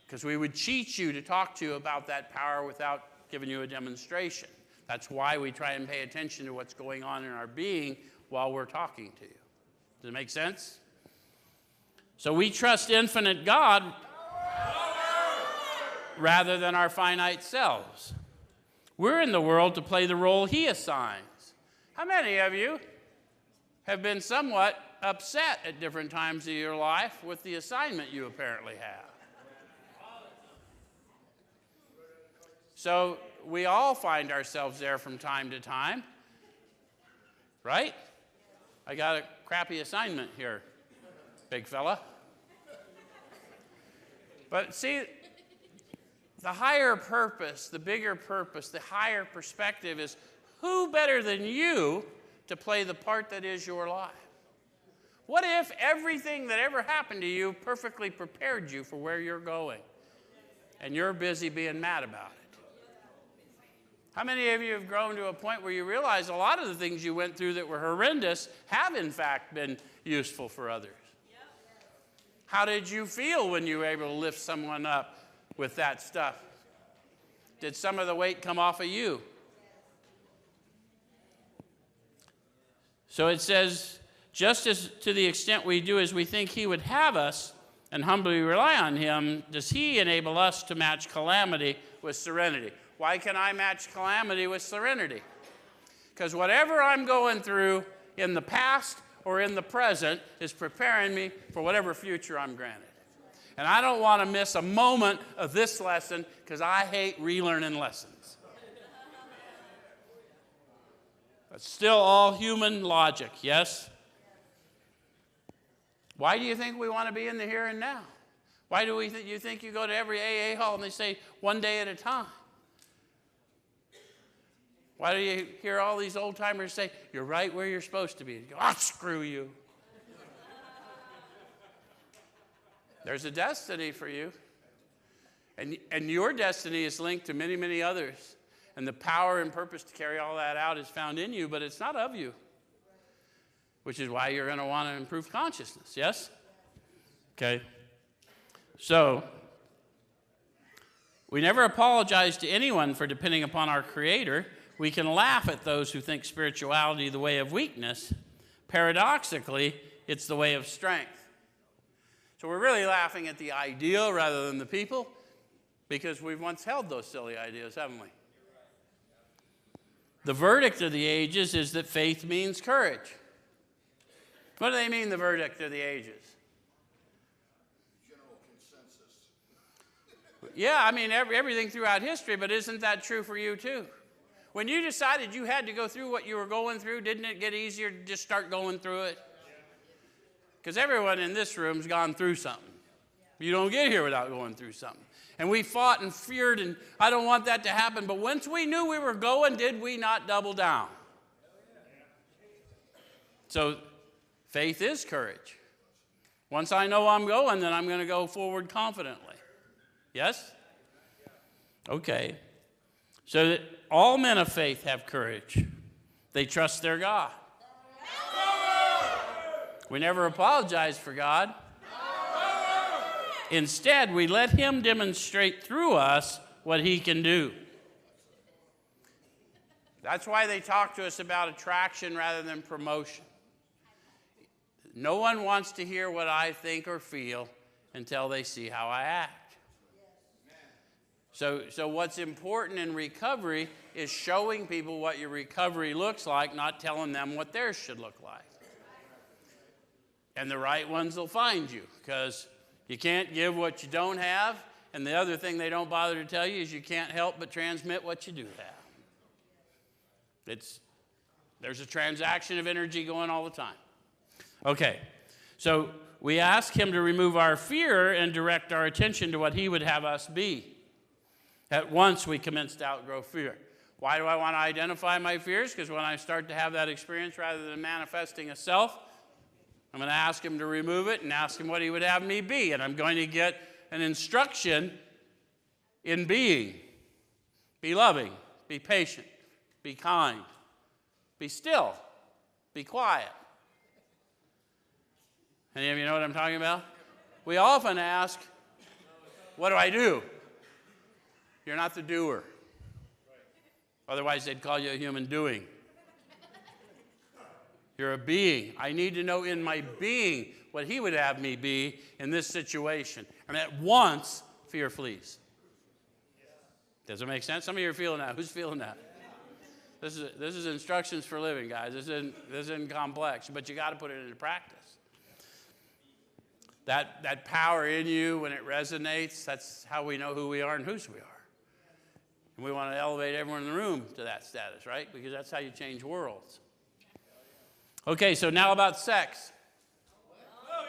Because we would cheat you to talk to you about that power without giving you a demonstration. That's why we try and pay attention to what's going on in our being while we're talking to you. Does it make sense? So we trust infinite God rather than our finite selves. We're in the world to play the role He assigns. How many of you have been somewhat upset at different times of your life with the assignment you apparently have? So we all find ourselves there from time to time, right? I got a crappy assignment here, big fella. But see, the higher purpose, the bigger purpose, the higher perspective is who better than you to play the part that is your life? What if everything that ever happened to you perfectly prepared you for where you're going and you're busy being mad about it? How many of you have grown to a point where you realize a lot of the things you went through that were horrendous have in fact been useful for others? How did you feel when you were able to lift someone up with that stuff? Did some of the weight come off of you? So it says, just as to the extent we do as we think He would have us and humbly rely on Him, does He enable us to match calamity with serenity. Why can I match calamity with serenity? Because whatever I'm going through in the past or in the present is preparing me for whatever future I'm granted. And I don't want to miss a moment of this lesson because I hate relearning lessons. That's still all human logic, yes? Why do you think we want to be in the here and now? Why do you think you go to every AA hall and they say one day at a time? Why do you hear all these old timers say, you're right where you're supposed to be? You go, oh, screw you. There's a destiny for you. And your destiny is linked to many, many others. And the power and purpose to carry all that out is found in you, but it's not of you. Which is why you're going to want to improve consciousness, yes? Okay. So, we never apologize to anyone for depending upon our Creator. We can laugh at those who think spirituality the way of weakness. Paradoxically, it's the way of strength. So we're really laughing at the ideal rather than the people because we've once held those silly ideas, haven't we? The verdict of the ages is that faith means courage. What do they mean, the verdict of the ages? General consensus. Yeah, I mean everything throughout history, but isn't that true for you too? When you decided you had to go through what you were going through, didn't it get easier to just start going through it? Because everyone in this room's gone through something. You don't get here without going through something. And we fought and feared, and I don't want that to happen. But once we knew we were going, did we not double down? So faith is courage. Once I know I'm going, then I'm going to go forward confidently. Yes? Okay. So that all men of faith have courage. They trust their God. We never apologize for God. Instead, we let him demonstrate through us what he can do. That's why they talk to us about attraction rather than promotion. No one wants to hear what I think or feel until they see how I act. So what's important in recovery is showing people what your recovery looks like, not telling them what theirs should look like. And the right ones will find you, because you can't give what you don't have, and the other thing they don't bother to tell you is you can't help but transmit what you do have. There's a transaction of energy going all the time. Okay, so we ask him to remove our fear and direct our attention to what he would have us be. At once we commence to outgrow fear. Why do I want to identify my fears? Because when I start to have that experience, rather than manifesting a self, I'm going to ask him to remove it and ask him what he would have me be. And I'm going to get an instruction in being. Be loving, be patient, be kind, be still, be quiet. Any of you know what I'm talking about? We often ask, what do I do? You're not the doer. Otherwise, they'd call you a human doing. You're a being. I need to know in my being what he would have me be in this situation. And at once, fear flees. Does it make sense? Some of you are feeling that. Who's feeling that? This is instructions for living, guys. This isn't complex, but you got to put it into practice. That power in you, when it resonates, that's how we know who we are and whose we are. And we want to elevate everyone in the room to that status, right? Because that's how you change worlds. Okay, so now about sex. Oh,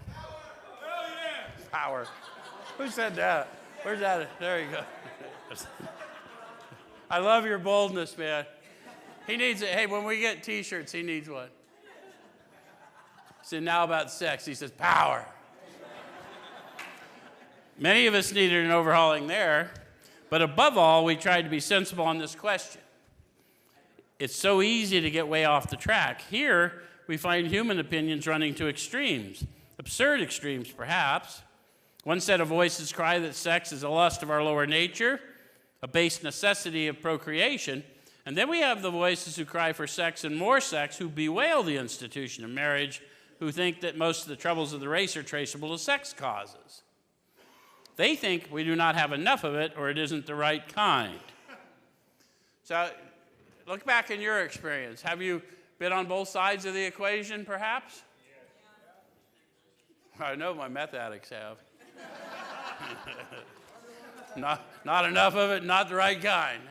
yeah. Oh, yeah. Power. Who said that? Where's that? There you go. I love your boldness, man. He needs it. Hey, when we get T-shirts, he needs one. He said, now about sex. He says, power. Many of us needed an overhauling there, but above all, we tried to be sensible on this question. It's so easy to get way off the track. Here, we find human opinions running to extremes, absurd extremes, perhaps. One set of voices cry that sex is a lust of our lower nature, a base necessity of procreation. And then we have the voices who cry for sex and more sex, who bewail the institution of marriage, who think that most of the troubles of the race are traceable to sex causes. They think we do not have enough of it, or it isn't the right kind. So look back in your experience. Have you been on both sides of the equation, perhaps? I know my meth addicts have. Not enough of it, not the right kind.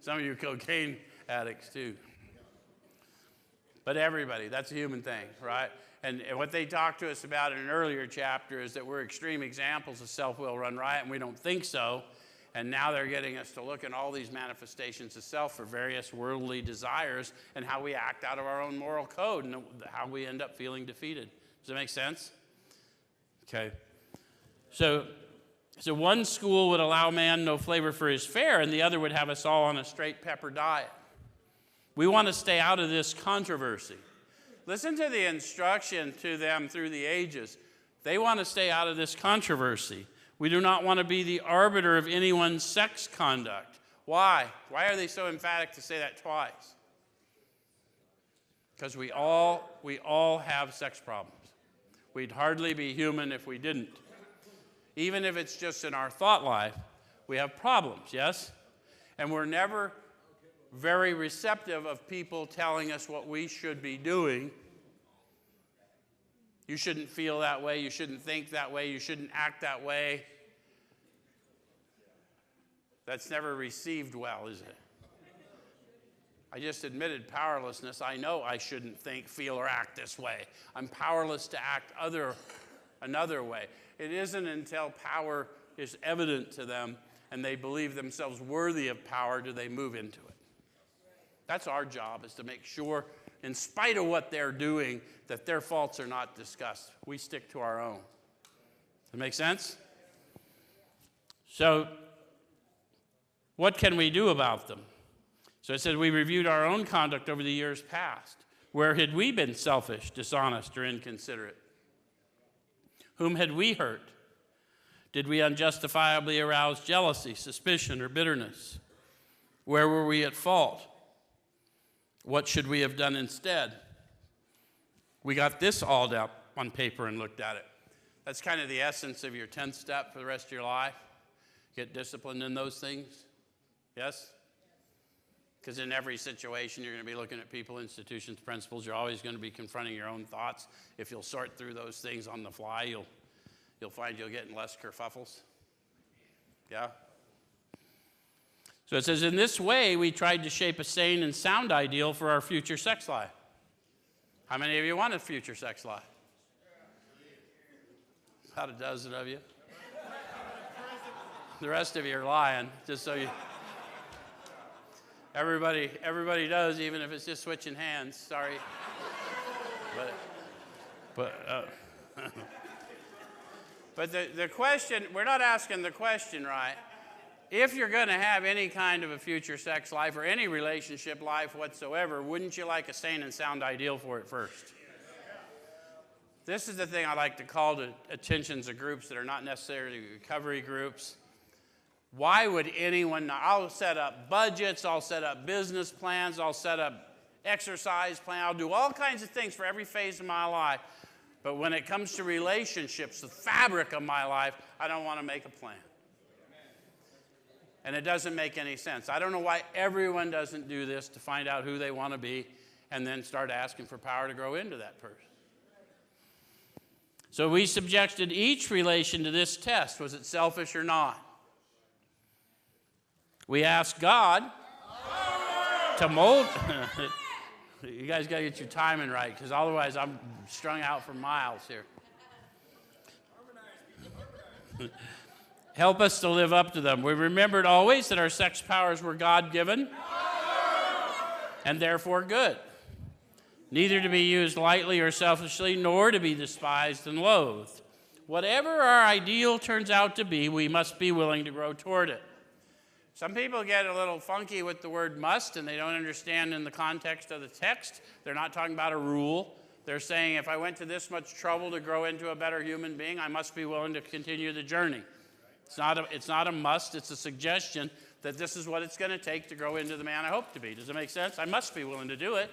Some of you cocaine addicts, too. But everybody, that's a human thing, right? And what they talked to us about in an earlier chapter is that we're extreme examples of self-will run riot, and we don't think so. And now they're getting us to look at all these manifestations of self for various worldly desires and how we act out of our own moral code and how we end up feeling defeated. Does that make sense? Okay. So one school would allow man no flavor for his fare, and the other would have us all on a straight pepper diet. We want to stay out of this controversy. Listen to the instruction to them through the ages. They want to stay out of this controversy. We do not want to be the arbiter of anyone's sex conduct. Why? Why are they so emphatic to say that twice? Because we all have sex problems. We'd hardly be human if we didn't. Even if it's just in our thought life, we have problems, yes? And we're never very receptive of people telling us what we should be doing. You shouldn't feel that way. You shouldn't think that way. You shouldn't act that way. That's never received well, is it? I just admitted powerlessness. I know I shouldn't think, feel, or act this way. I'm powerless to act another way. It isn't until power is evident to them and they believe themselves worthy of power do they move into it. That's our job, is to make sure, in spite of what they're doing, that their faults are not discussed. We stick to our own. Does that make sense? So, what can we do about them? So I said we reviewed our own conduct over the years past. Where had we been selfish, dishonest, or inconsiderate? Whom had we hurt? Did we unjustifiably arouse jealousy, suspicion, or bitterness? Where were we at fault? What should we have done instead? We got this all down on paper and looked at it. That's kind of the essence of your 10th step for the rest of your life. Get disciplined in those things. Yes? Because in every situation, you're going to be looking at people, institutions, principles. You're always going to be confronting your own thoughts. If you'll sort through those things on the fly, you'll find you'll get in less kerfuffles. Yeah? So it says, in this way, we tried to shape a sane and sound ideal for our future sex life. How many of you want a future sex life? About a dozen of you. The rest of you are lying, just so you... Everybody does, even if it's just switching hands. Sorry. But the question, we're not asking the question, right? If you're going to have any kind of a future sex life or any relationship life whatsoever, wouldn't you like a sane and sound ideal for it first? This is the thing I like to call to attentions of groups that are not necessarily recovery groups. Why would anyone not? I'll set up budgets, I'll set up business plans, I'll set up exercise plans, I'll do all kinds of things for every phase of my life. But when it comes to relationships, the fabric of my life, I don't want to make a plan. And it doesn't make any sense. I don't know why everyone doesn't do this to find out who they want to be and then start asking for power to grow into that person. So we subjected each relation to this test. Was it selfish or not? We asked God to mold. You guys got to get your timing right, because otherwise I'm strung out for miles here. Help us to live up to them. We remembered always that our sex powers were God-given and therefore good, neither to be used lightly or selfishly, nor to be despised and loathed. Whatever our ideal turns out to be, we must be willing to grow toward it. Some people get a little funky with the word must, and they don't understand in the context of the text. They're not talking about a rule. They're saying, if I went to this much trouble to grow into a better human being, I must be willing to continue the journey. It's not a must. It's a suggestion that this is what it's going to take to grow into the man I hope to be. Does it make sense? I must be willing to do it.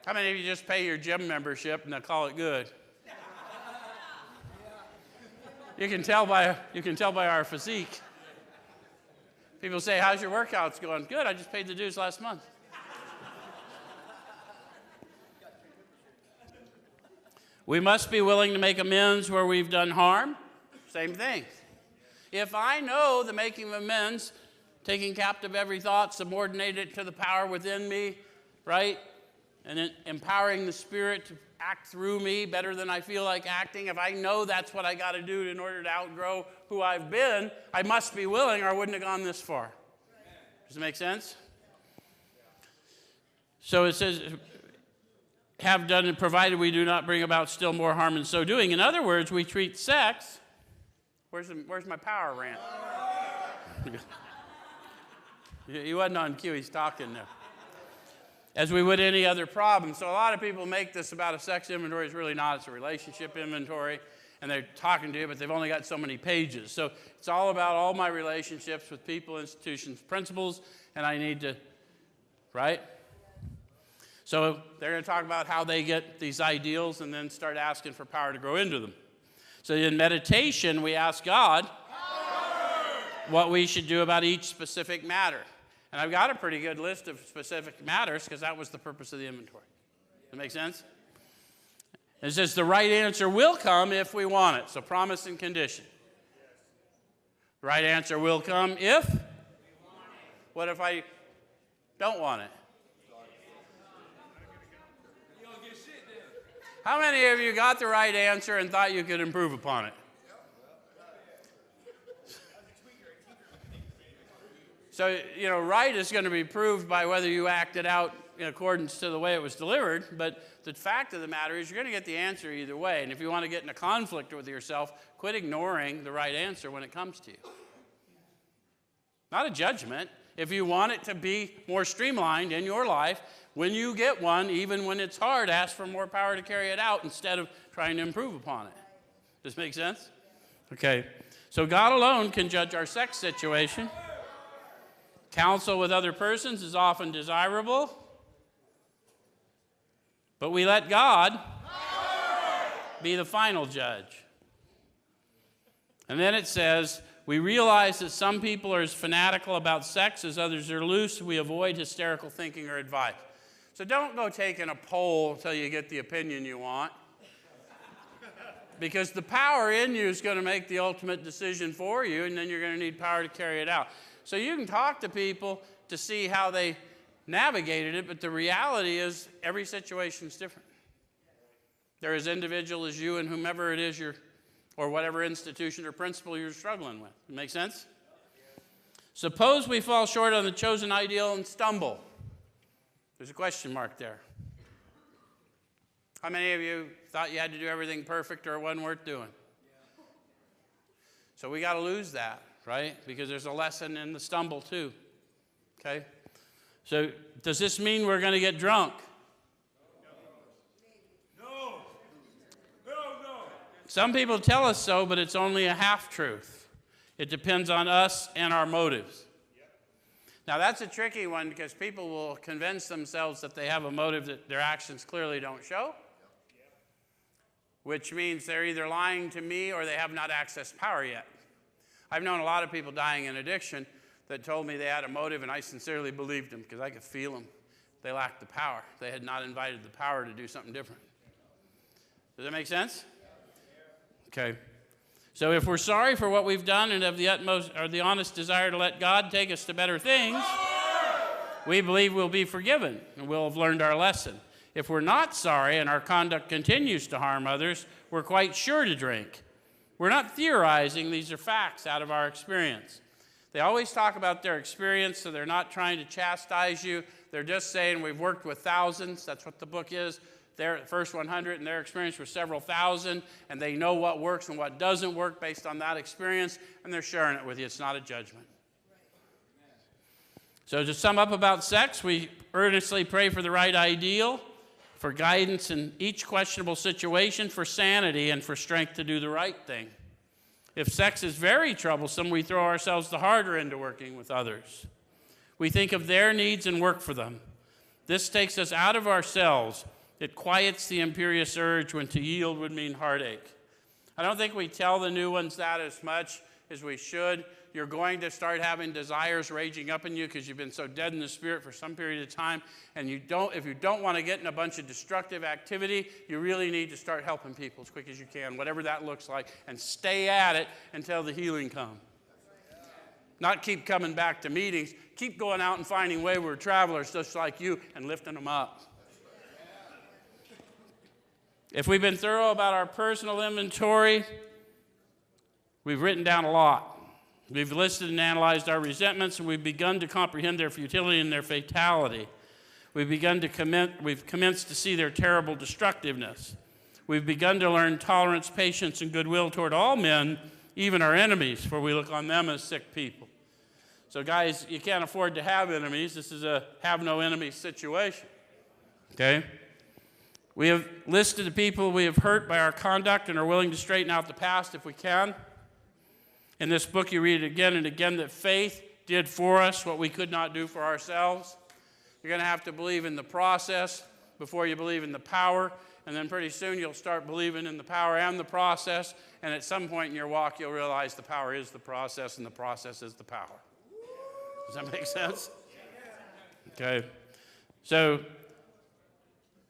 How many of you just pay your gym membership and they'll call it good? You can tell by our physique. People say, how's your workouts going? Good, I just paid the dues last month. We must be willing to make amends where we've done harm. Same thing. If I know the making of amends, taking captive every thought, subordinate it to the power within me, right? And then empowering the Spirit to act through me better than I feel like acting. If I know that's what I got to do in order to outgrow who I've been, I must be willing or I wouldn't have gone this far. Does it make sense? So it says, have done it provided we do not bring about still more harm in so doing. In other words, we treat sex, where's my power rant? He wasn't on cue, he's talking now. As we would any other problem. So a lot of people make this about a sex inventory. It's really not. It's a relationship inventory. And they're talking to you, but they've only got so many pages. So it's all about all my relationships with people, institutions, principles, and I need to, right? So they're going to talk about how they get these ideals and then start asking for power to grow into them. So in meditation, we ask God what we should do about each specific matter. And I've got a pretty good list of specific matters because that was the purpose of the inventory. Does that make sense? It says the right answer will come if we want it. So promise and condition. The right answer will come if? What if I don't want it? How many of you got the right answer and thought you could improve upon it? So, right is going to be proved by whether you act it out in accordance to the way it was delivered, but the fact of the matter is you're going to get the answer either way, and if you want to get in a conflict with yourself, quit ignoring the right answer when it comes to you. Not a judgment. If you want it to be more streamlined in your life, when you get one, even when it's hard, ask for more power to carry it out instead of trying to improve upon it. Does this make sense? Okay. So God alone can judge our sex situation. Counsel with other persons is often desirable, but we let God be the final judge. And then it says, we realize that some people are as fanatical about sex as others are loose. We avoid hysterical thinking or advice. So don't go taking a poll until you get the opinion you want. Because the power in you is going to make the ultimate decision for you, and then you're going to need power to carry it out. So you can talk to people to see how they navigated it, but the reality is every situation is different. They're as individual as you and whomever it is or whatever institution or principle you're struggling with. Make sense? Suppose we fall short on the chosen ideal and stumble. There's a question mark there. How many of you thought you had to do everything perfect or it wasn't worth doing? So we got to lose that, right? Because there's a lesson in the stumble too. Okay? So does this mean we're going to get drunk? No. Some people tell us so, but it's only a half-truth. It depends on us and our motives. Now, that's a tricky one because people will convince themselves that they have a motive that their actions clearly don't show, which means they're either lying to me or they have not accessed power yet. I've known a lot of people dying in addiction that told me they had a motive, and I sincerely believed them because I could feel them. They lacked the power. They had not invited the power to do something different. Does that make sense? Okay. So if we're sorry for what we've done and have the utmost or the honest desire to let God take us to better things, we believe we'll be forgiven and we'll have learned our lesson. If we're not sorry and our conduct continues to harm others, we're quite sure to drink. We're not theorizing. These are facts out of our experience. They always talk about their experience, so they're not trying to chastise you. They're just saying we've worked with thousands. That's what the book is. Their first 100 and their experience were several thousand, and they know what works and what doesn't work based on that experience, and they're sharing it with you. It's not a judgment. So to sum up about sex, we earnestly pray for the right ideal, for guidance in each questionable situation, for sanity, and for strength to do the right thing. If sex is very troublesome, we throw ourselves the harder into working with others. We think of their needs and work for them. This takes us out of ourselves. It quiets the imperious urge when to yield would mean heartache. I don't think we tell the new ones that as much as we should. You're going to start having desires raging up in you because you've been so dead in the spirit for some period of time. And if you don't want to get in a bunch of destructive activity, you really need to start helping people as quick as you can, whatever that looks like, and stay at it until the healing comes. Not keep coming back to meetings. Keep going out and finding wayward travelers just like you and lifting them up. If we've been thorough about our personal inventory, we've written down a lot. We've listed and analyzed our resentments, and we've begun to comprehend their futility and their fatality. We've commenced to see their terrible destructiveness. We've begun to learn tolerance, patience, and goodwill toward all men, even our enemies, for we look on them as sick people. So guys, you can't afford to have enemies. This is a have no enemies situation, okay? We have listed the people we have hurt by our conduct and are willing to straighten out the past if we can. In this book, you read it again and again that faith did for us what we could not do for ourselves. You're going to have to believe in the process before you believe in the power, and then pretty soon you'll start believing in the power and the process, and at some point in your walk, you'll realize the power is the process and the process is the power. Does that make sense? Okay. So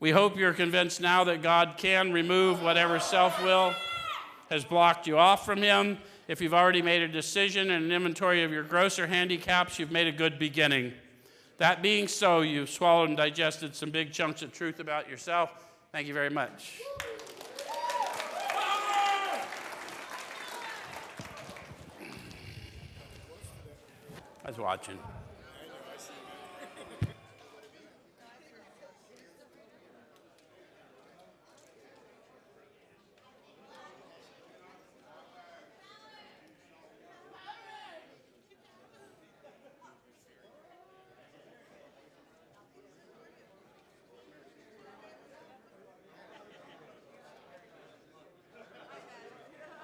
we hope you're convinced now that God can remove whatever self-will has blocked you off from him. If you've already made a decision and an inventory of your grosser handicaps, you've made a good beginning. That being so, you've swallowed and digested some big chunks of truth about yourself. Thank you very much. I was watching.